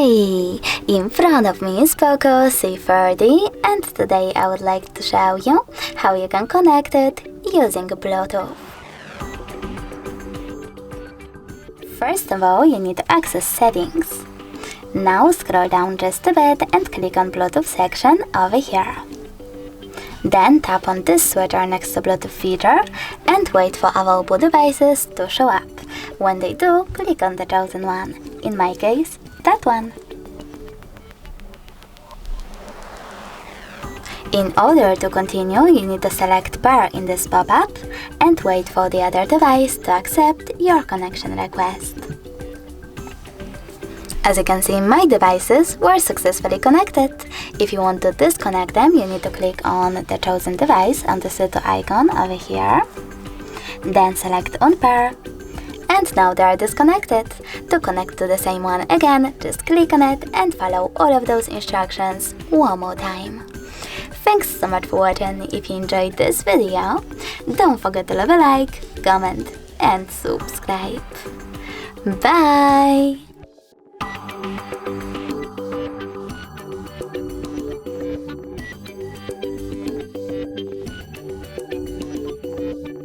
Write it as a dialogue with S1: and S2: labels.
S1: Hey! In front of me is POCO C40 and today I would like to show you how you can connect it using Bluetooth. First of all, you need to access settings. Now scroll down just a bit and click on Bluetooth section over here. Then tap on this switcher next to Bluetooth feature and wait for available devices to show up. When they do, click on the chosen one. In my case, that one. In order to continue, you need to select pair in this pop-up and wait for the other device to accept your connection request. As you can see, my devices were successfully connected. If you want to disconnect them, you need to click on the chosen device on the circle icon over here. Then select unpair. And now they are disconnected. To connect to the same one again, just click on it and follow all of those instructions one more time. Thanks so much for watching. If you enjoyed this video, don't forget to leave a like, comment and subscribe. Bye!